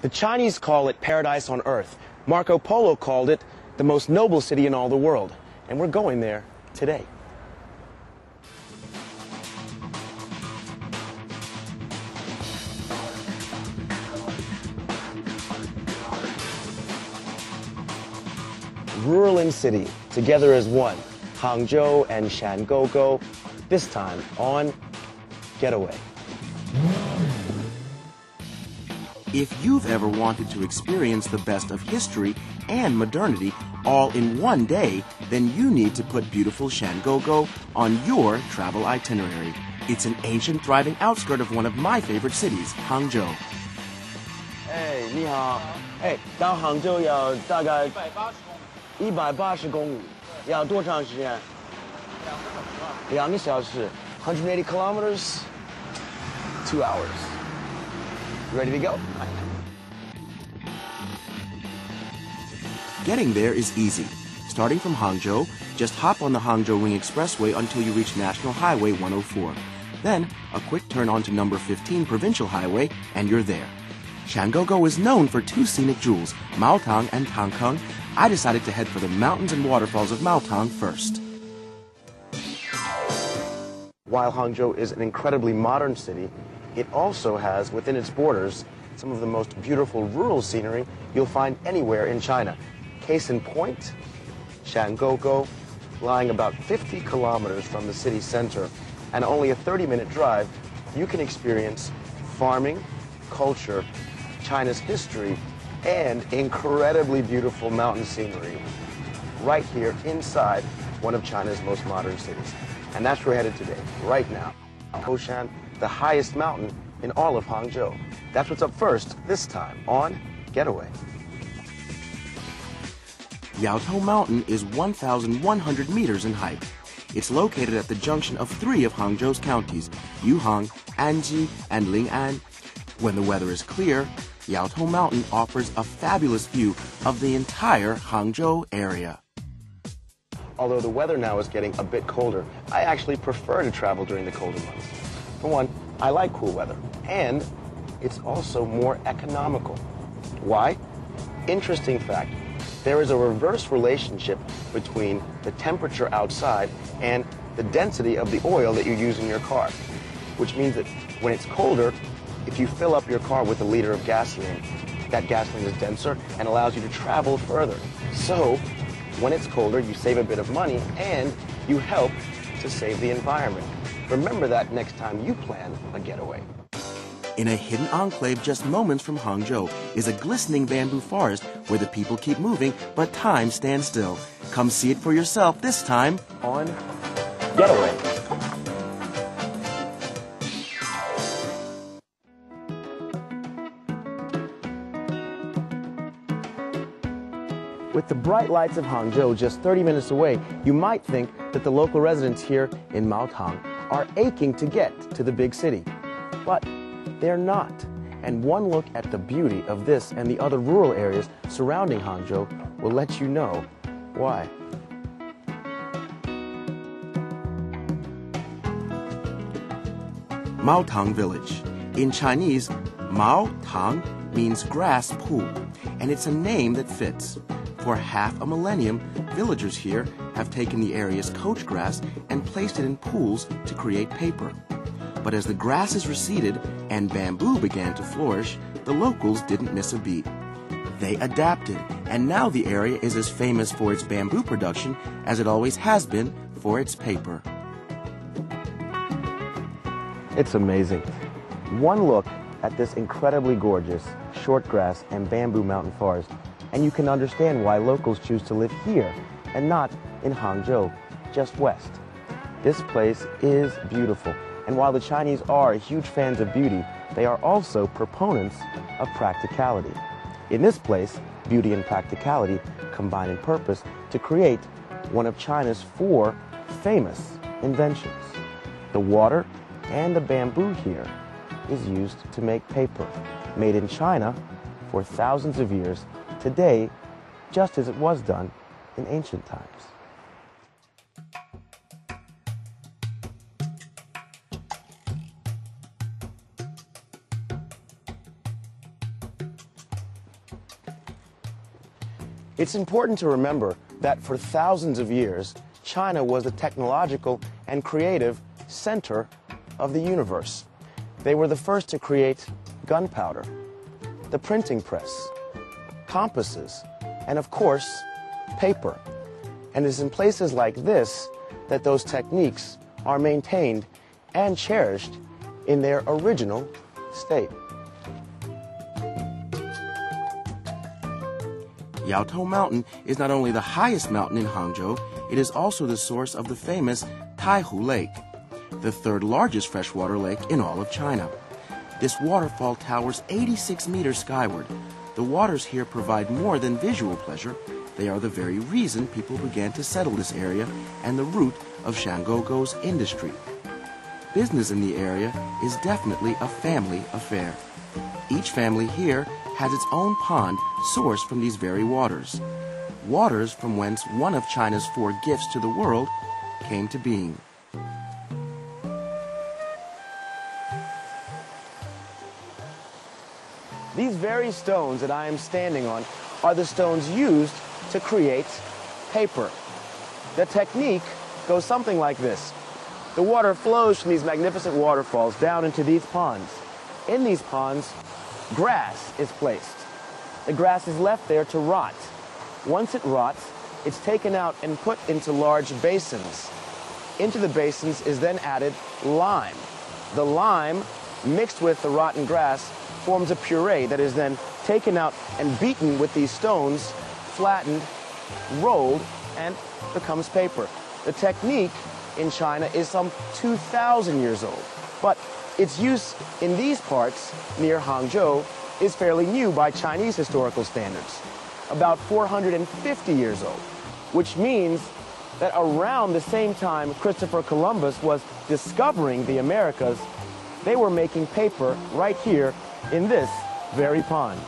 The Chinese call it paradise on earth. Marco Polo called it the most noble city in all the world. And we're going there today. Rural and city, together as one. Hangzhou and Shangogo, this time on Getaway. If you've ever wanted to experience the best of history and modernity all in one day, then you need to put beautiful Shangogo on your travel itinerary. It's an ancient, thriving outskirt of one of my favorite cities, Hangzhou. 哎，你好。哎，到杭州要大概180公里，要多长时间？2个小时。180 kilometers, 2 hours. You ready to go? Getting there is easy. Starting from Hangzhou, just hop on the Hangzhou Ring Expressway until you reach National Highway 104. Then, a quick turn onto number 15 Provincial Highway, and you're there. Shangogo is known for two scenic jewels, Maotang and Tangkeng. I decided to head for the mountains and waterfalls of Maotang first. While Hangzhou is an incredibly modern city, it also has within its borders some of the most beautiful rural scenery you'll find anywhere in China. Case in point, Shangogo, lying about 50 kilometers from the city center and only a 30-minute drive, you can experience farming, culture, China's history, and incredibly beautiful mountain scenery right here inside one of China's most modern cities. And that's where we're headed today, right now. Hoshan, the highest mountain in all of Hangzhou. That's what's up first, this time on Getaway. Yaotou Mountain is 1,100 meters in height. It's located at the junction of three of Hangzhou's counties, Yuhang, Anji, and Ling'an. When the weather is clear, Yaotou Mountain offers a fabulous view of the entire Hangzhou area. Although the weather now is getting a bit colder, I actually prefer to travel during the colder months. For one, I like cool weather, and it's also more economical. Why? Interesting fact, there is a reverse relationship between the temperature outside and the density of the oil that you use in your car, which means that when it's colder, if you fill up your car with a liter of gasoline, that gasoline is denser and allows you to travel further. So, when it's colder, you save a bit of money and you help to save the environment. Remember that next time you plan a getaway. In a hidden enclave just moments from Hangzhou is a glistening bamboo forest where the people keep moving, but time stands still. Come see it for yourself this time On Getaway. With the bright lights of Hangzhou just 30 minutes away, you might think that the local residents here in Maotang are aching to get to the big city. But they're not. And one look at the beauty of this and the other rural areas surrounding Hangzhou will let you know why. Maotang Village. In Chinese, Mao Tang means grass pool, and it's a name that fits. For half a millennium, villagers here have taken the area's coach grass and placed it in pools to create paper. But as the grasses receded and bamboo began to flourish, the locals didn't miss a beat. They adapted, and now the area is as famous for its bamboo production as it always has been for its paper. It's amazing. One look at this incredibly gorgeous short grass and bamboo mountain forest, and you can understand why locals choose to live here and not in Hangzhou, just west. This place is beautiful, and while the Chinese are huge fans of beauty, they are also proponents of practicality. In this place, beauty and practicality combine in purpose to create one of China's 4 famous inventions. The water and the bamboo here is used to make paper, made in China for thousands of years, today, just as it was done in ancient times. It's important to remember that for thousands of years, China was the technological and creative center of the universe. They were the first to create gunpowder, the printing press, compasses, and of course, paper. And it's in places like this that those techniques are maintained and cherished in their original state. Yaotou Mountain is not only the highest mountain in Hangzhou, it is also the source of the famous Taihu Lake, the third largest freshwater lake in all of China. This waterfall towers 86 meters skyward. The waters here provide more than visual pleasure. They are the very reason people began to settle this area and the root of Shangogo's industry. Business in the area is definitely a family affair. Each family here has its own pond sourced from these very waters. Waters from whence one of China's 4 gifts to the world came to being. These very stones that I am standing on are the stones used to create paper. The technique goes something like this. The water flows from these magnificent waterfalls down into these ponds. In these ponds, grass is placed. The grass is left there to rot. Once it rots, it's taken out and put into large basins. Into the basins is then added lime. The lime, mixed with the rotten grass, forms a puree that is then taken out and beaten with these stones, flattened, rolled, and becomes paper. The technique in China is some 2,000 years old, but its use in these parts near Hangzhou is fairly new by Chinese historical standards, about 450 years old, which means that around the same time Christopher Columbus was discovering the Americas, they were making paper right here in this very pond.